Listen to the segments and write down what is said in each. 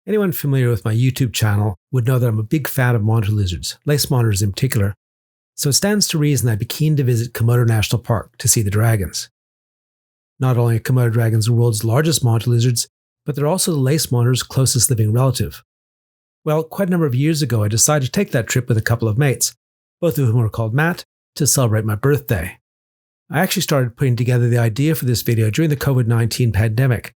Anyone familiar with my YouTube channel would know that I'm a big fan of monitor lizards, lace monitors in particular, so it stands to reason I'd be keen to visit Komodo National Park to see the dragons. Not only are Komodo dragons the world's largest monitor lizards, but they're also the lace monitor's closest living relative. Well, quite a number of years ago, I decided to take that trip with a couple of mates, both of whom were called Matt, to celebrate my birthday. I actually started putting together the idea for this video during the COVID-19 pandemic,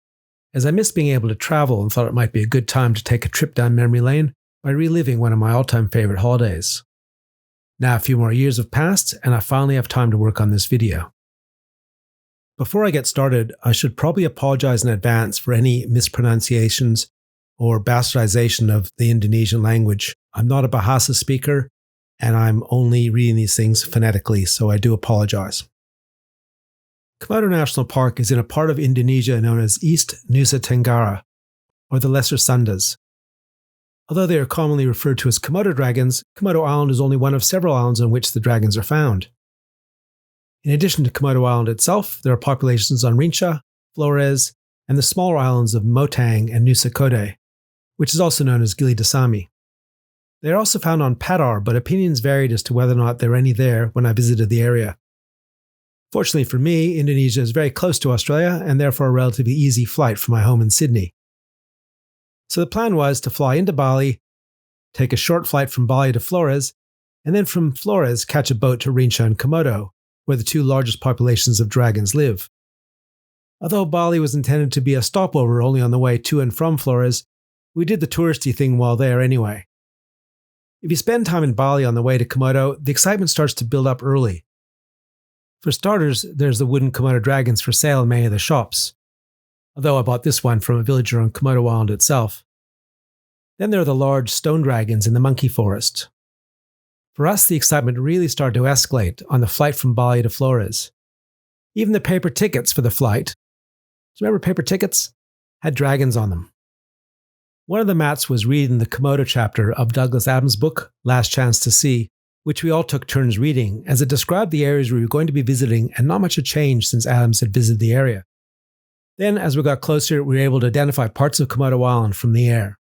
as I missed being able to travel and thought it might be a good time to take a trip down memory lane by reliving one of my all-time favorite holidays. Now a few more years have passed, and I finally have time to work on this video. Before I get started, I should probably apologize in advance for any mispronunciations or bastardization of the Indonesian language. I'm not a Bahasa speaker, and I'm only reading these things phonetically, so I do apologize. Komodo National Park is in a part of Indonesia known as East Nusa Tenggara, or the Lesser Sundas. Although they are commonly referred to as Komodo dragons, Komodo Island is only one of several islands on which the dragons are found. In addition to Komodo Island itself, there are populations on Rinca, Flores, and the smaller islands of Motang and Nusa Kode, which is also known as Gili Dasami. They are also found on Padar, but opinions varied as to whether or not there were any there when I visited the area. Fortunately for me, Indonesia is very close to Australia and therefore a relatively easy flight from my home in Sydney. So the plan was to fly into Bali, take a short flight from Bali to Flores, and then from Flores catch a boat to Rinca and Komodo, where the two largest populations of dragons live. Although Bali was intended to be a stopover only on the way to and from Flores, we did the touristy thing while there anyway. If you spend time in Bali on the way to Komodo, the excitement starts to build up early. For starters, there's the wooden Komodo dragons for sale in many of the shops, although I bought this one from a villager on Komodo Island itself. Then there are the large stone dragons in the monkey forest. For us, the excitement really started to escalate on the flight from Bali to Flores. Even the paper tickets for the flight, do you remember paper tickets? Had dragons on them. One of the mats was reading the Komodo chapter of Douglas Adams' book, Last Chance to See, which we all took turns reading, as it described the areas we were going to be visiting, and not much had changed since Adams had visited the area. Then, as we got closer, we were able to identify parts of Komodo Island from the air.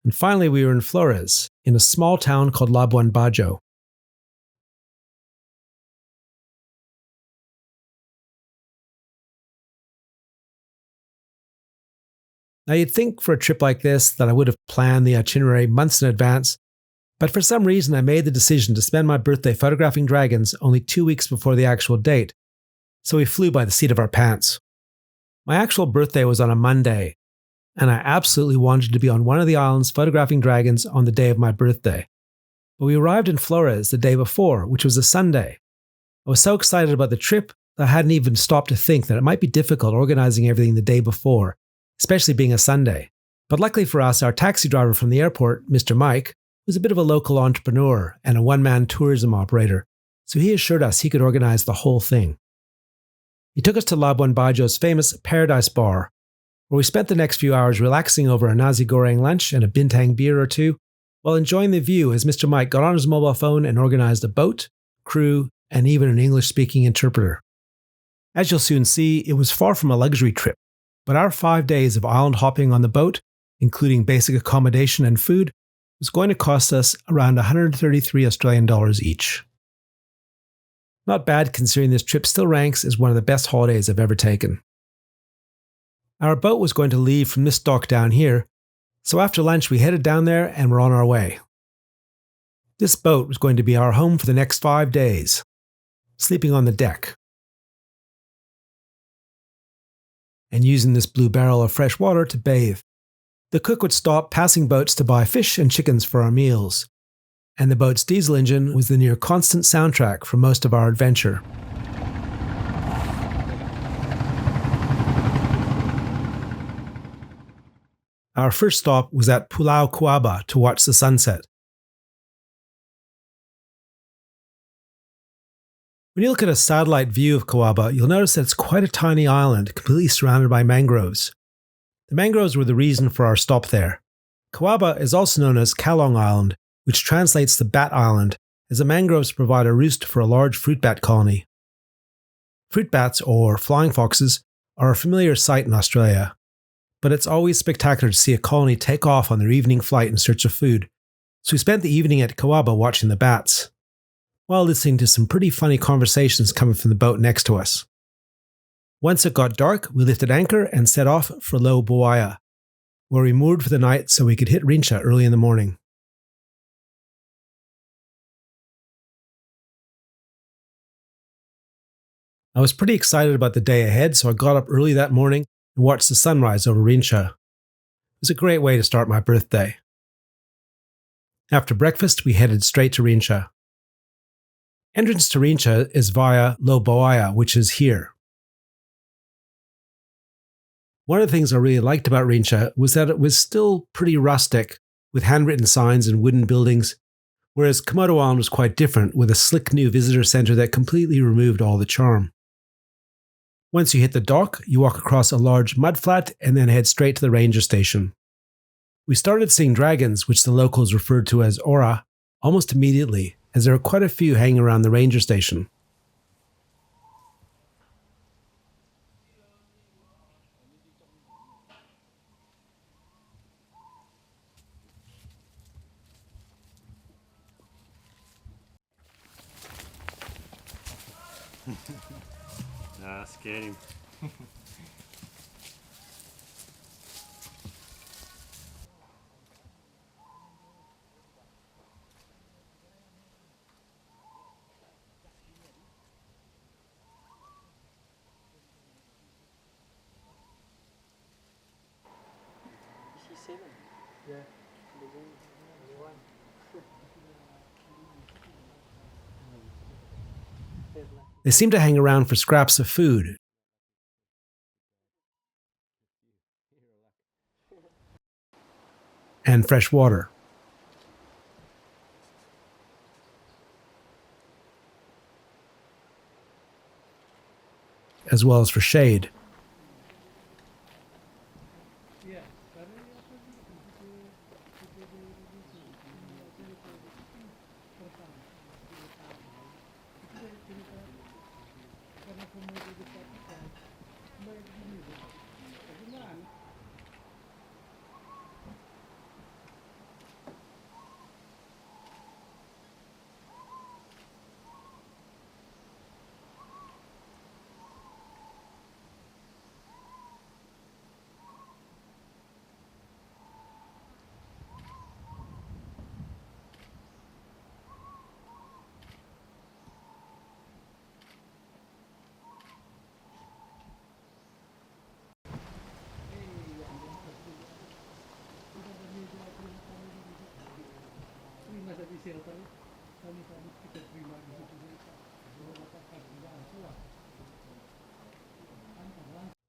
And finally, we were in Flores, in a small town called Labuan Bajo. Now, you'd think for a trip like this that I would have planned the itinerary months in advance, but for some reason I made the decision to spend my birthday photographing dragons only 2 weeks before the actual date, so we flew by the seat of our pants. My actual birthday was on a Monday, and I absolutely wanted to be on one of the islands photographing dragons on the day of my birthday. But we arrived in Flores the day before, which was a Sunday. I was so excited about the trip that I hadn't even stopped to think that it might be difficult organizing everything the day before, especially being a Sunday. But luckily for us, our taxi driver from the airport, Mr. Mike, was a bit of a local entrepreneur and a one-man tourism operator, so he assured us he could organize the whole thing. He took us to Labuan Bajo's famous Paradise Bar, where we spent the next few hours relaxing over a nasi goreng lunch and a bintang beer or two, while enjoying the view as Mr. Mike got on his mobile phone and organized a boat, crew, and even an English-speaking interpreter. As you'll soon see, it was far from a luxury trip, but our 5 days of island hopping on the boat, including basic accommodation and food, was going to cost us around 133 Australian dollars each. Not bad considering this trip still ranks as one of the best holidays I've ever taken. Our boat was going to leave from this dock down here, so after lunch we headed down there and were on our way. This boat was going to be our home for the next 5 days, sleeping on the deck, and using this blue barrel of fresh water to bathe. The cook would stop passing boats to buy fish and chickens for our meals, and the boat's diesel engine was the near constant soundtrack for most of our adventure. Our first stop was at Pulau Kuaba to watch the sunset. When you look at a satellite view of Kuaba, you'll notice that it's quite a tiny island completely surrounded by mangroves. The mangroves were the reason for our stop there. Kuaba is also known as Kalong Island, which translates to Bat Island, as the mangroves provide a roost for a large fruit bat colony. Fruit bats, or flying foxes, are a familiar sight in Australia, but it's always spectacular to see a colony take off on their evening flight in search of food, so we spent the evening at Kawaba watching the bats, while listening to some pretty funny conversations coming from the boat next to us. Once it got dark, we lifted anchor and set off for Wallacea, where we moored for the night so we could hit Rinca early in the morning. I was pretty excited about the day ahead, so I got up early that morning and watched the sunrise over Rinca. It was a great way to start my birthday. After breakfast, we headed straight to Rinca. Entrance to Rinca is via Wallacea, which is here. One of the things I really liked about Rinca was that it was still pretty rustic, with handwritten signs and wooden buildings, whereas Komodo Island was quite different, with a slick new visitor centre that completely removed all the charm. Once you hit the dock, you walk across a large mudflat and then head straight to the ranger station. We started seeing dragons, which the locals referred to as ora, almost immediately, as there are quite a few hanging around the ranger station. Nah, scared him. They seem to hang around for scraps of food, and fresh water, as well as for shade.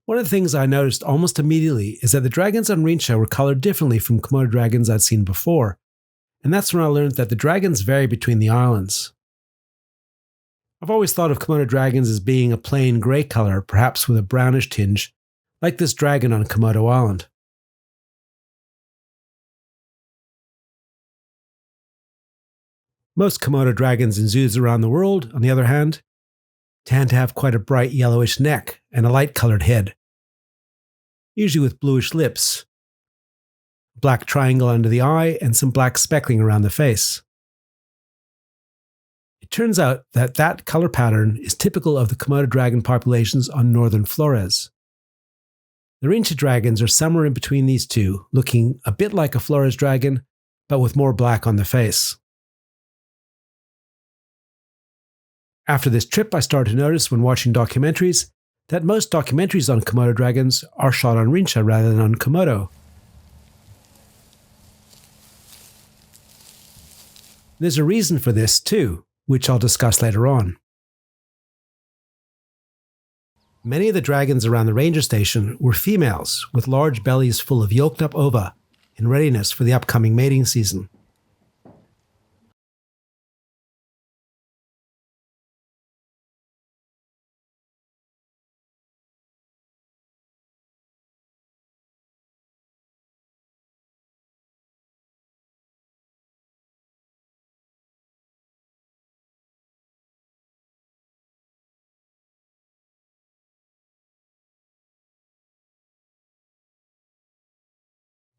One of the things I noticed almost immediately is that the dragons on Rinca were colored differently from Komodo dragons I'd seen before, and that's when I learned that the dragons vary between the islands. I've always thought of Komodo dragons as being a plain grey color, perhaps with a brownish tinge, like this dragon on Komodo Island. Most Komodo dragons in zoos around the world, on the other hand, tend to have quite a bright yellowish neck and a light-colored head, usually with bluish lips, a black triangle under the eye, and some black speckling around the face. It turns out that that color pattern is typical of the Komodo dragon populations on northern Flores. The Rinca dragons are somewhere in between these two, looking a bit like a Flores dragon, but with more black on the face. After this trip, I started to notice when watching documentaries that most documentaries on Komodo dragons are shot on Rinca rather than on Komodo. There's a reason for this too, which I'll discuss later on. Many of the dragons around the ranger station were females with large bellies full of yolked up ova in readiness for the upcoming mating season.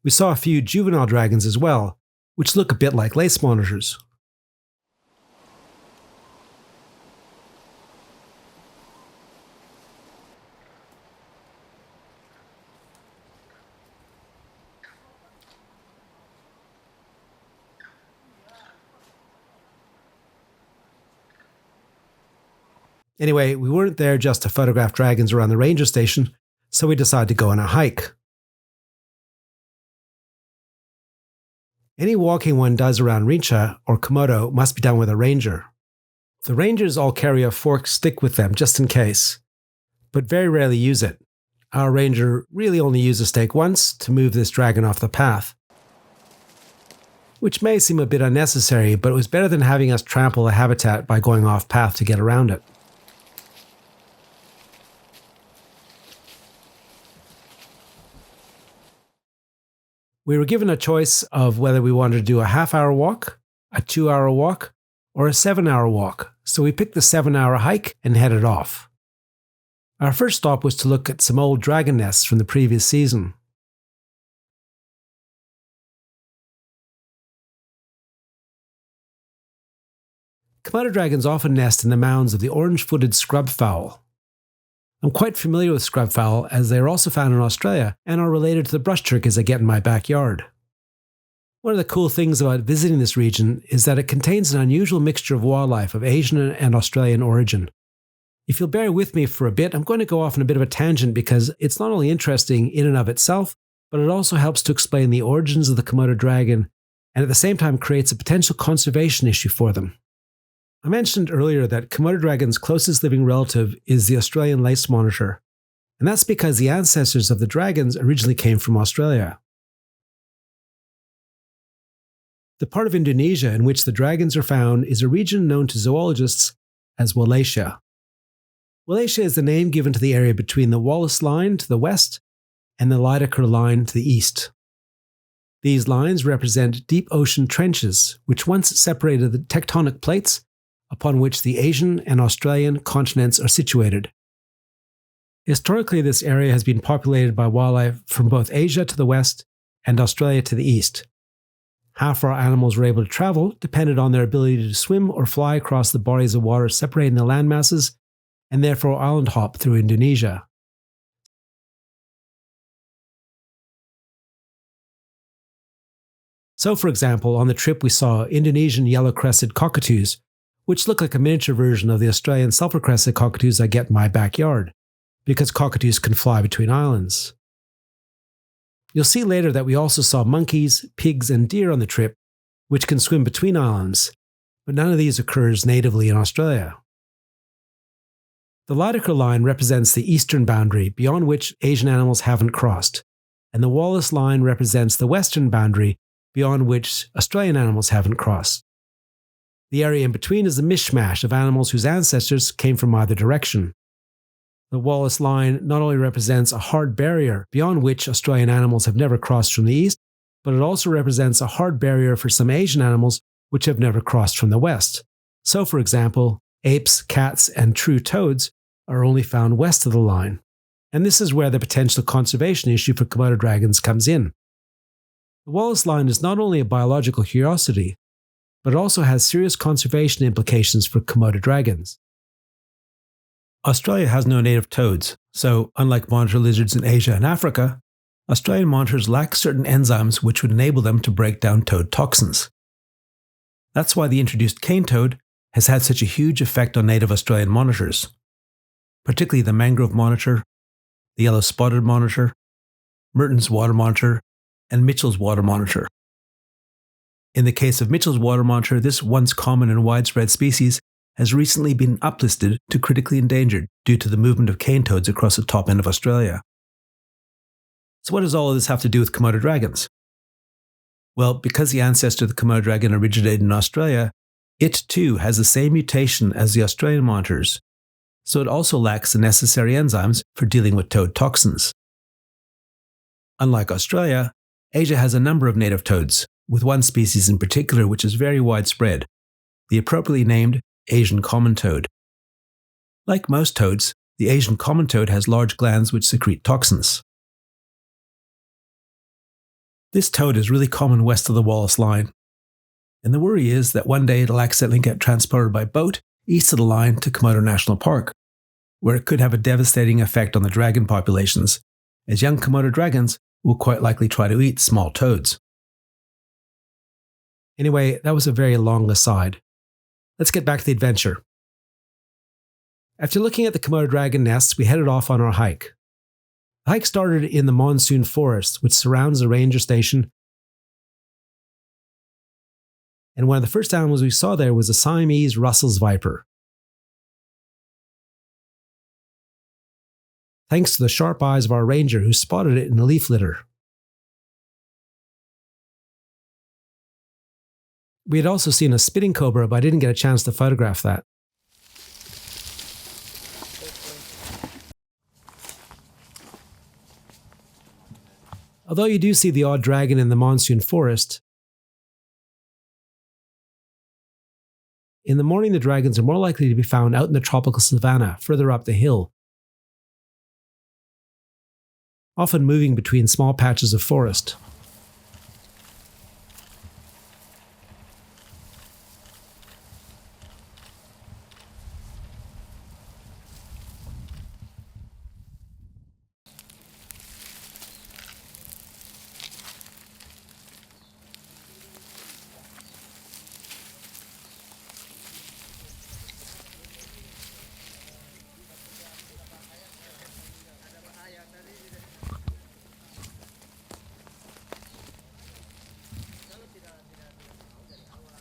We saw a few juvenile dragons as well, which look a bit like lace monitors. Anyway, we weren't there just to photograph dragons around the ranger station, so we decided to go on a hike. Any walking one does around Rinca or Komodo must be done with a ranger. The rangers all carry a forked stick with them just in case, but very rarely use it. Our ranger really only used a stake once to move this dragon off the path, which may seem a bit unnecessary, but it was better than having us trample the habitat by going off path to get around it. We were given a choice of whether we wanted to do a half-hour walk, a 2-hour walk, or a 7-hour walk, so we picked the 7-hour hike and headed off. Our first stop was to look at some old dragon nests from the previous season. Komodo dragons often nest in the mounds of the orange-footed scrub fowl. I'm quite familiar with scrub fowl as they are also found in Australia and are related to the brush turkeys I get in my backyard. One of the cool things about visiting this region is that it contains an unusual mixture of wildlife of Asian and Australian origin. If you'll bear with me for a bit, I'm going to go off on a bit of a tangent because it's not only interesting in and of itself, but it also helps to explain the origins of the Komodo dragon and at the same time creates a potential conservation issue for them. I mentioned earlier that Komodo dragon's closest living relative is the Australian lace monitor, and that's because the ancestors of the dragons originally came from Australia. The part of Indonesia in which the dragons are found is a region known to zoologists as Wallacea. Wallacea is the name given to the area between the Wallace Line to the west and the Lydekker Line to the east. These lines represent deep ocean trenches, which once separated the tectonic plates upon which the Asian and Australian continents are situated. Historically, this area has been populated by wildlife from both Asia to the west and Australia to the east. How far animals were able to travel depended on their ability to swim or fly across the bodies of water separating the land masses, and therefore island hop through Indonesia. So, for example, on the trip we saw Indonesian yellow-crested cockatoos, which look like a miniature version of the Australian sulphur-crested cockatoos I get in my backyard, because cockatoos can fly between islands. You'll see later that we also saw monkeys, pigs, and deer on the trip, which can swim between islands, but none of these occurs natively in Australia. The Lydekker Line represents the eastern boundary beyond which Asian animals haven't crossed, and the Wallace Line represents the western boundary beyond which Australian animals haven't crossed. The area in between is a mishmash of animals whose ancestors came from either direction. The Wallace Line not only represents a hard barrier beyond which Australian animals have never crossed from the east, but it also represents a hard barrier for some Asian animals which have never crossed from the west. So, for example, apes, cats, and true toads are only found west of the line. And this is where the potential conservation issue for Komodo dragons comes in. The Wallace Line is not only a biological curiosity, but it also has serious conservation implications for Komodo dragons. Australia has no native toads, so unlike monitor lizards in Asia and Africa, Australian monitors lack certain enzymes which would enable them to break down toad toxins. That's why the introduced cane toad has had such a huge effect on native Australian monitors, particularly the mangrove monitor, the yellow-spotted monitor, Merton's water monitor, and Mitchell's water monitor. In the case of Mitchell's water monitor, this once common and widespread species has recently been uplisted to critically endangered due to the movement of cane toads across the top end of Australia. So what does all of this have to do with Komodo dragons? Well, because the ancestor of the Komodo dragon originated in Australia, it too has the same mutation as the Australian monitors, so it also lacks the necessary enzymes for dealing with toad toxins. Unlike Australia, Asia has a number of native toads, with one species in particular which is very widespread, the appropriately named Asian common toad. Like most toads, the Asian common toad has large glands which secrete toxins. This toad is really common west of the Wallace line, and the worry is that one day it'll accidentally get transported by boat east of the line to Komodo National Park, where it could have a devastating effect on the dragon populations, as young Komodo dragons will quite likely try to eat small toads. Anyway, that was a very long aside. Let's get back to the adventure. After looking at the Komodo dragon nests, we headed off on our hike. The hike started in the monsoon forest, which surrounds the ranger station, and one of the first animals we saw there was a Siamese Russell's viper. Thanks to the sharp eyes of our ranger who spotted it in the leaf litter. We had also seen a spitting cobra, but I didn't get a chance to photograph that. Although you do see the odd dragon in the monsoon forest, in the morning the dragons are more likely to be found out in the tropical savanna further up the hill, often moving between small patches of forest.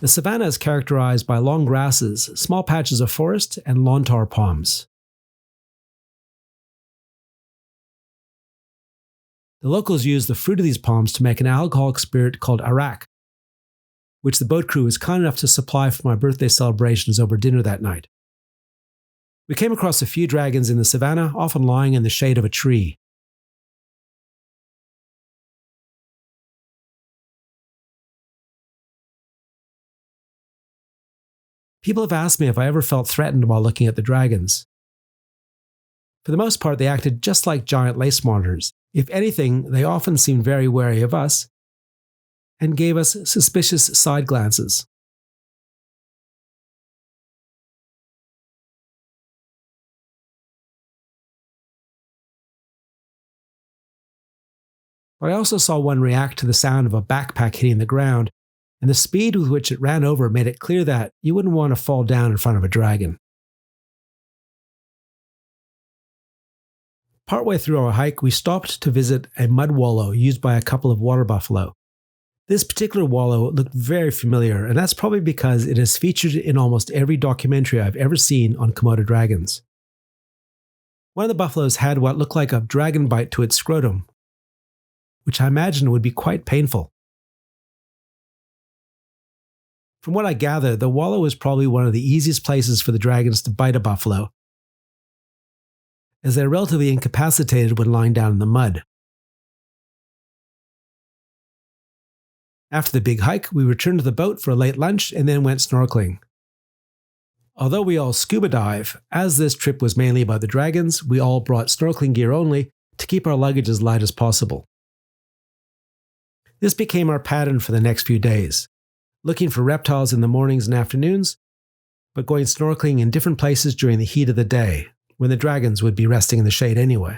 The savanna is characterized by long grasses, small patches of forest, and lontar palms. The locals use the fruit of these palms to make an alcoholic spirit called arak, which the boat crew was kind enough to supply for my birthday celebrations over dinner that night. We came across a few dragons in the savanna, often lying in the shade of a tree. People have asked me if I ever felt threatened while looking at the dragons. For the most part, they acted just like giant lace monitors. If anything, they often seemed very wary of us and gave us suspicious side glances. But I also saw one react to the sound of a backpack hitting the ground, and the speed with which it ran over made it clear that you wouldn't want to fall down in front of a dragon. Partway through our hike, we stopped to visit a mud wallow used by a couple of water buffalo. This particular wallow looked very familiar, and that's probably because it is featured in almost every documentary I've ever seen on Komodo dragons. One of the buffaloes had what looked like a dragon bite to its scrotum, which I imagine would be quite painful. From what I gather, the wallow was probably one of the easiest places for the dragons to bite a buffalo, as they're relatively incapacitated when lying down in the mud. After the big hike, we returned to the boat for a late lunch and then went snorkeling. Although we all scuba dive, as this trip was mainly about the dragons, we all brought snorkeling gear only to keep our luggage as light as possible. This became our pattern for the next few days, looking for reptiles in the mornings and afternoons, but going snorkeling in different places during the heat of the day, when the dragons would be resting in the shade anyway.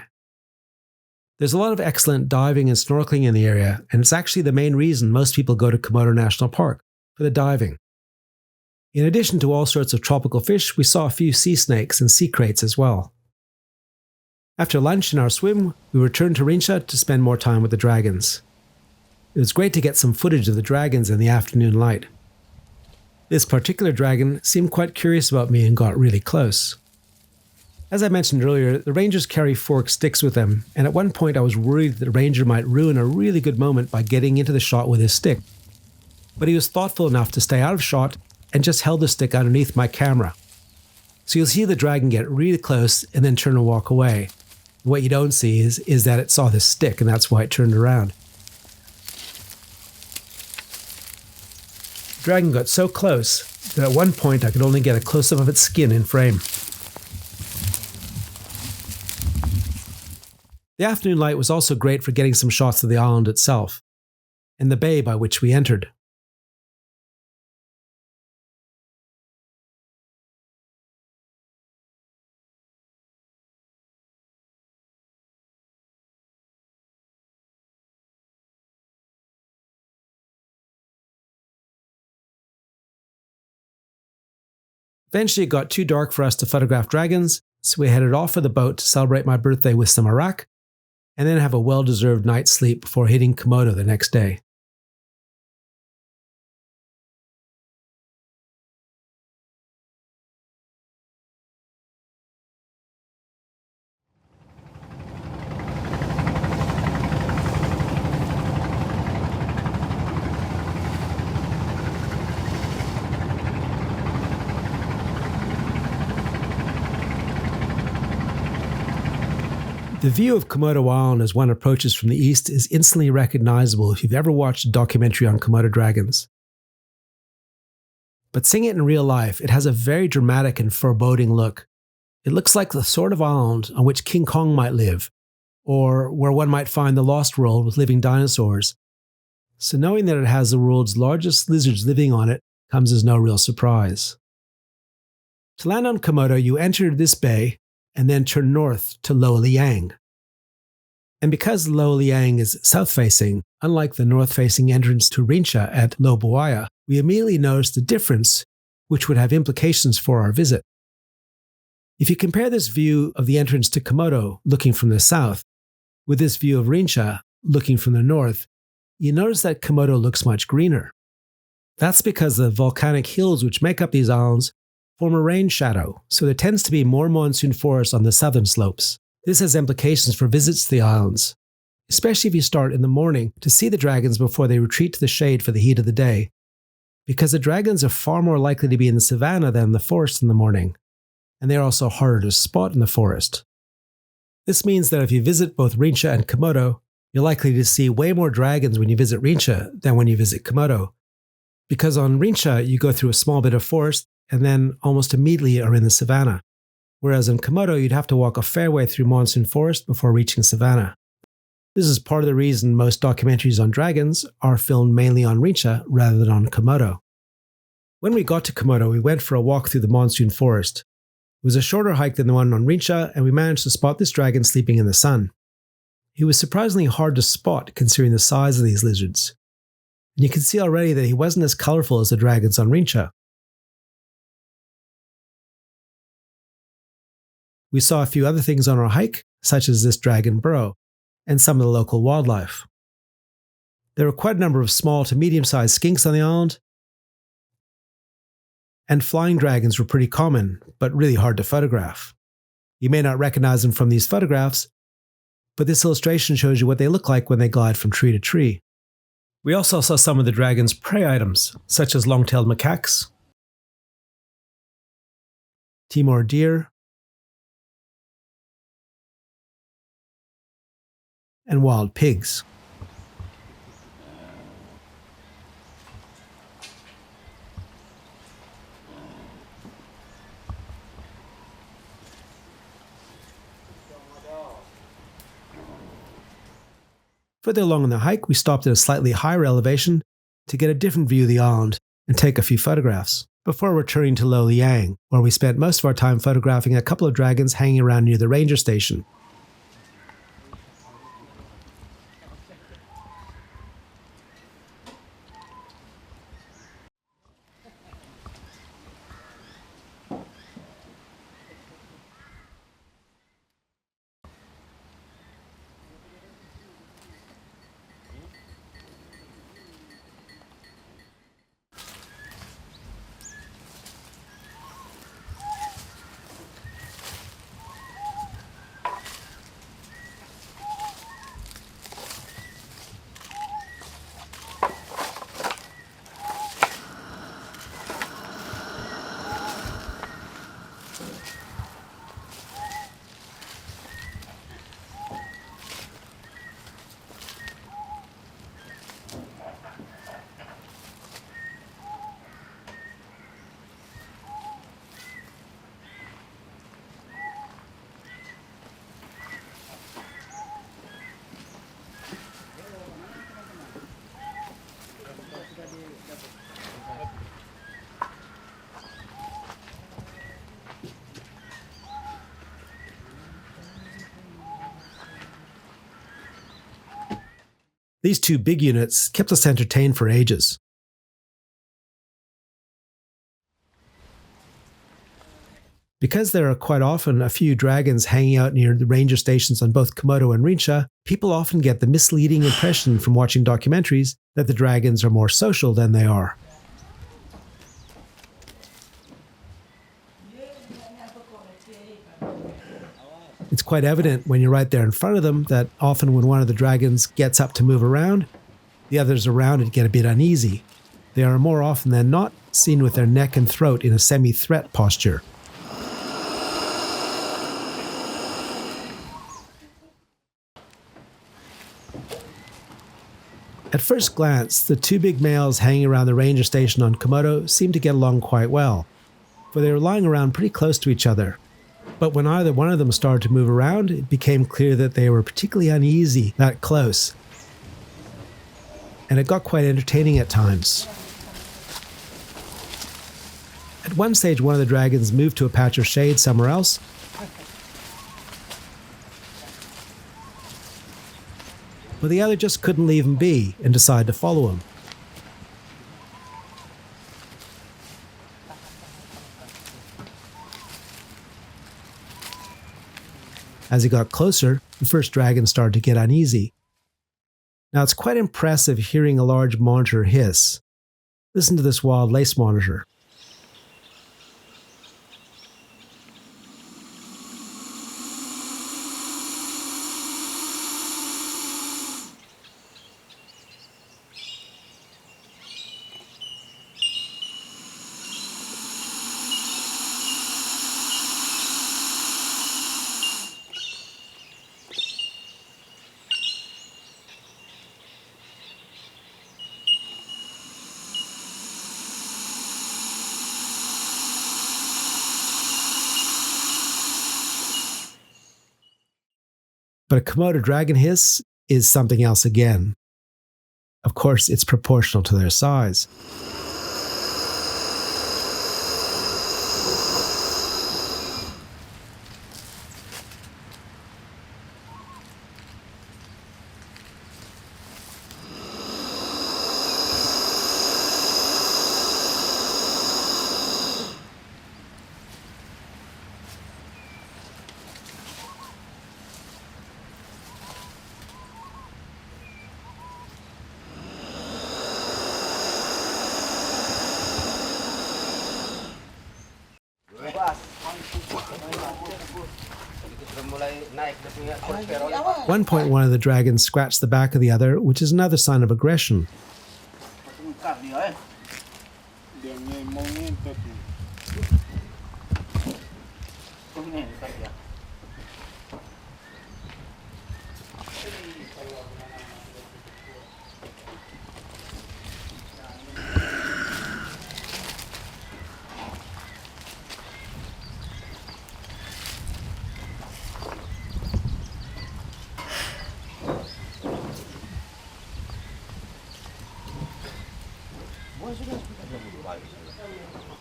There's a lot of excellent diving and snorkeling in the area, and it's actually the main reason most people go to Komodo National Park, for the diving. In addition to all sorts of tropical fish, we saw a few sea snakes and sea kraits as well. After lunch and our swim, we returned to Rinca to spend more time with the dragons. It was great to get some footage of the dragons in the afternoon light. This particular dragon seemed quite curious about me and got really close. As I mentioned earlier, the rangers carry forked sticks with them, and at one point I was worried that the ranger might ruin a really good moment by getting into the shot with his stick. But he was thoughtful enough to stay out of shot and just held the stick underneath my camera. So you'll see the dragon get really close and then turn and walk away. What you don't see is that it saw this stick, and that's why it turned around. The dragon got so close that at one point I could only get a close-up of its skin in frame. The afternoon light was also great for getting some shots of the island itself. and the bay by which we entered. Eventually it got too dark for us to photograph dragons, so we headed off with a boat to celebrate my birthday with some arak, and then have a well-deserved night's sleep before hitting Komodo the next day. The view of Komodo Island as one approaches from the east is instantly recognizable if you've ever watched a documentary on Komodo dragons. But seeing it in real life, it has a very dramatic and foreboding look. It looks like the sort of island on which King Kong might live, or where one might find the Lost World with living dinosaurs. So knowing that it has the world's largest lizards living on it comes as no real surprise. To land on Komodo, you enter this bay and then turn north to Lo Liang. And because Lo Liang is south-facing, unlike the north-facing entrance to Rinca at Wallacea, we immediately noticed a difference which would have implications for our visit. If you compare this view of the entrance to Komodo looking from the south with this view of Rinca looking from the north, you notice that Komodo looks much greener. That's because the volcanic hills which make up these islands form a rain shadow, so there tends to be more monsoon forest on the southern slopes. This has implications for visits to the islands, especially if you start in the morning to see the dragons before they retreat to the shade for the heat of the day, because the dragons are far more likely to be in the savanna than in the forest in the morning, and they are also harder to spot in the forest. This means that if you visit both Rinca and Komodo, you're likely to see way more dragons when you visit Rinca than when you visit Komodo, because on Rinca you go through a small bit of forest and then almost immediately are in the savanna, whereas in Komodo you'd have to walk a fair way through monsoon forest before reaching savanna. This is part of the reason most documentaries on dragons are filmed mainly on Rinca rather than on Komodo. When we got to Komodo, we went for a walk through the monsoon forest. It was a shorter hike than the one on Rinca, and we managed to spot this dragon sleeping in the sun. He was surprisingly hard to spot considering the size of these lizards, and you can see already that he wasn't as colorful as the dragons on Rinca. We saw a few other things on our hike, such as this dragon burrow, and some of the local wildlife. There were quite a number of small to medium-sized skinks on the island, and flying dragons were pretty common, but really hard to photograph. You may not recognize them from these photographs, but this illustration shows you what they look like when they glide from tree to tree. We also saw some of the dragon's prey items, such as long-tailed macaques, Timor deer, and wild pigs. Further along on the hike, we stopped at a slightly higher elevation to get a different view of the island and take a few photographs, before returning to Lo Liang, where we spent most of our time photographing a couple of dragons hanging around near the ranger station. These two big units kept us entertained for ages. Because there are quite often a few dragons hanging out near the ranger stations on both Komodo and Rinca, people often get the misleading impression from watching documentaries that the dragons are more social than they are. It's quite evident when you're right there in front of them that often when one of the dragons gets up to move around, the others around it get a bit uneasy. They are more often than not seen with their neck and throat in a semi-threat posture. At first glance, the two big males hanging around the ranger station on Komodo seemed to get along quite well, for they were lying around pretty close to each other. But when either one of them started to move around, it became clear that they were particularly uneasy that close. And it got quite entertaining at times. At one stage, one of the dragons moved to a patch of shade somewhere else, but the other just couldn't leave him be and decided to follow him. As he got closer, the first dragon started to get uneasy. Now it's quite impressive hearing a large monitor hiss. Listen to this wild lace monitor. But a Komodo dragon hiss is something else again. Of course, it's proportional to their size. At one point, one of the dragons scratched the back of the other, which is another sign of aggression.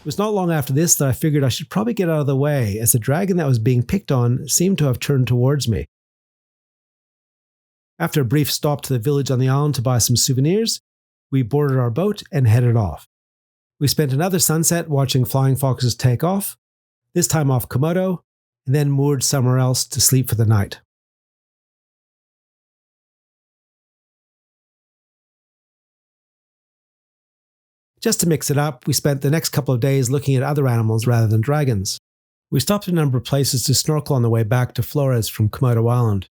It was not long after this that I figured I should probably get out of the way, as the dragon that was being picked on seemed to have turned towards me. After a brief stop to the village on the island to buy some souvenirs, we boarded our boat and headed off. We spent another sunset watching flying foxes take off, this time off Komodo, and then moored somewhere else to sleep for the night. Just to mix it up, we spent the next couple of days looking at other animals rather than dragons. We stopped at a number of places to snorkel on the way back to Flores from Komodo Island.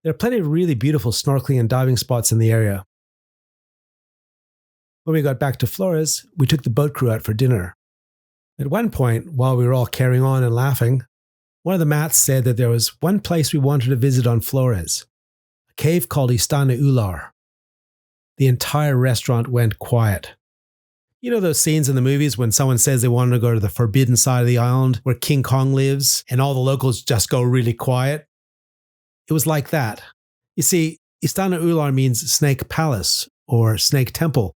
There are plenty of really beautiful snorkeling and diving spots in the area. When we got back to Flores, we took the boat crew out for dinner. At one point, while we were all carrying on and laughing, one of the mats said that there was one place we wanted to visit on Flores, a cave called Istana Ular. The entire restaurant went quiet. You know those scenes in the movies when someone says they wanted to go to the forbidden side of the island where King Kong lives and all the locals just go really quiet? It was like that. You see, Istana Ular means snake palace or snake temple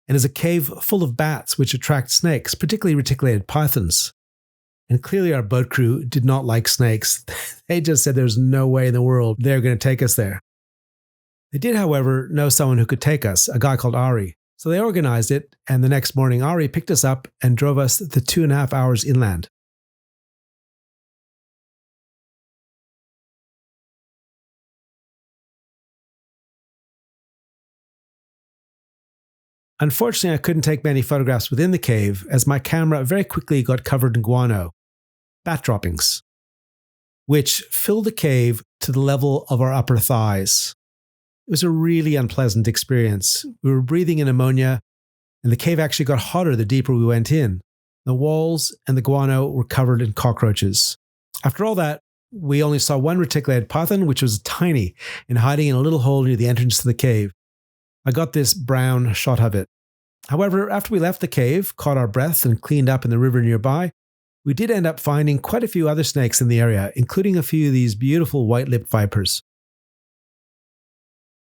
and is a cave full of bats which attract snakes, particularly reticulated pythons. And clearly our boat crew did not like snakes. They just said there's no way in the world they're going to take us there. They did, however, know someone who could take us, a guy called Ari. So they organized it, and the next morning Ari picked us up and drove us the 2.5 hours inland. Unfortunately, I couldn't take many photographs within the cave, as my camera very quickly got covered in guano, bat droppings, which filled the cave to the level of our upper thighs. It was a really unpleasant experience. We were breathing in ammonia, and the cave actually got hotter the deeper we went in. The walls and the guano were covered in cockroaches. After all that, we only saw one reticulated python, which was tiny and hiding in a little hole near the entrance to the cave. I got this brown shot of it. However, after we left the cave, caught our breaths, and cleaned up in the river nearby, we did end up finding quite a few other snakes in the area, including a few of these beautiful white-lipped vipers.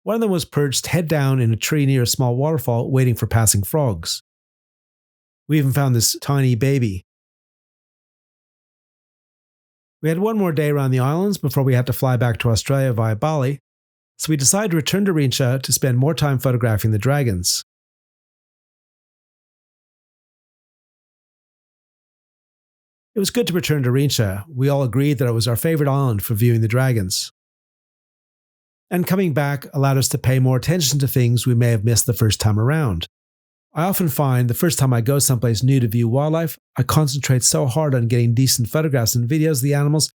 One of them was perched head down in a tree near a small waterfall, waiting for passing frogs. We even found this tiny baby. We had one more day around the islands before we had to fly back to Australia via Bali, so we decided to return to Rinca to spend more time photographing the dragons. It was good to return to Rinca. We all agreed that it was our favorite island for viewing the dragons. And coming back allowed us to pay more attention to things we may have missed the first time around. I often find the first time I go someplace new to view wildlife, I concentrate so hard on getting decent photographs and videos of the animals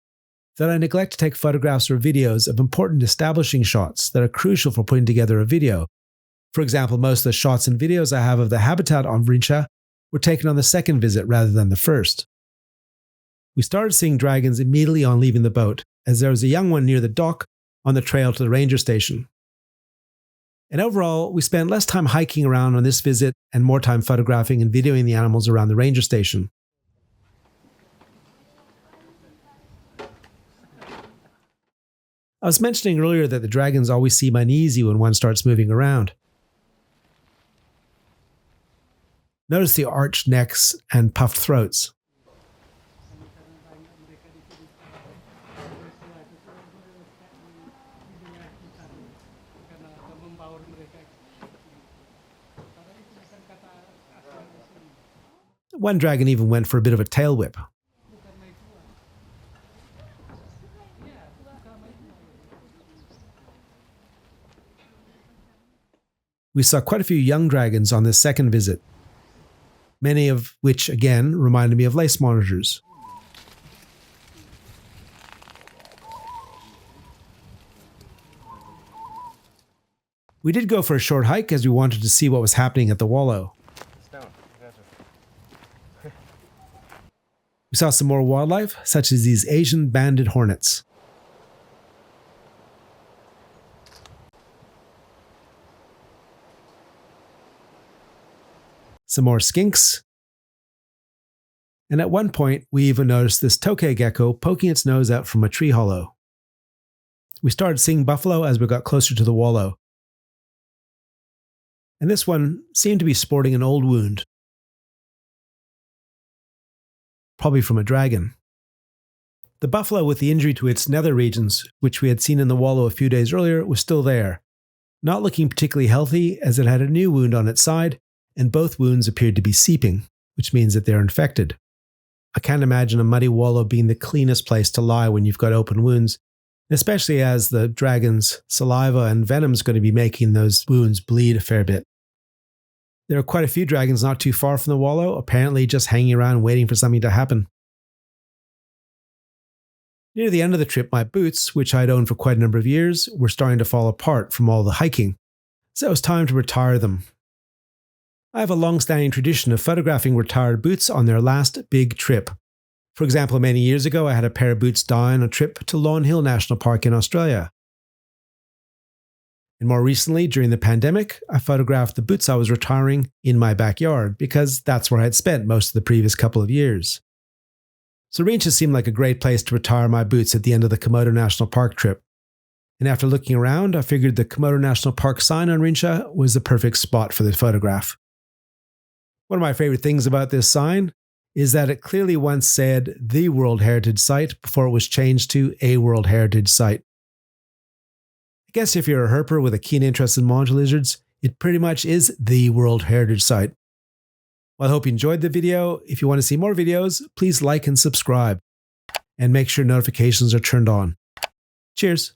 that I neglect to take photographs or videos of important establishing shots that are crucial for putting together a video. For example, most of the shots and videos I have of the habitat on Rinca were taken on the second visit rather than the first. We started seeing dragons immediately on leaving the boat, as there was a young one near the dock on the trail to the ranger station. And overall, we spent less time hiking around on this visit and more time photographing and videoing the animals around the ranger station. I was mentioning earlier that the dragons always seem uneasy when one starts moving around. Notice the arched necks and puffed throats. One dragon even went for a bit of a tail whip. We saw quite a few young dragons on this second visit, many of which, again, reminded me of lace monitors. We did go for a short hike as we wanted to see what was happening at the wallow. We saw some more wildlife, such as these Asian banded hornets. Some more skinks. And at one point, we even noticed this tokay gecko poking its nose out from a tree hollow. We started seeing buffalo as we got closer to the wallow. And this one seemed to be sporting an old wound, probably from a dragon. The buffalo with the injury to its nether regions, which we had seen in the wallow a few days earlier, was still there, not looking particularly healthy as it had a new wound on its side, and both wounds appeared to be seeping, which means that they're infected. I can't imagine a muddy wallow being the cleanest place to lie when you've got open wounds, especially as the dragon's saliva and venom is going to be making those wounds bleed a fair bit. There are quite a few dragons not too far from the wallow, apparently just hanging around waiting for something to happen. Near the end of the trip, my boots, which I'd owned for quite a number of years, were starting to fall apart from all the hiking, so it was time to retire them. I have a long-standing tradition of photographing retired boots on their last big trip. For example, many years ago, I had a pair of boots die on a trip to Lone Hill National Park in Australia. And more recently, during the pandemic, I photographed the boots I was retiring in my backyard because that's where I had spent most of the previous couple of years. So Rinca seemed like a great place to retire my boots at the end of the Komodo National Park trip. And after looking around, I figured the Komodo National Park sign on Rinca was the perfect spot for the photograph. One of my favorite things about this sign is that it clearly once said the World Heritage Site before it was changed to a World Heritage Site. Guess if you're a herper with a keen interest in monitor lizards, it pretty much is the World Heritage Site. Well, I hope you enjoyed the video. If you want to see more videos, please like and subscribe. And make sure notifications are turned on. Cheers.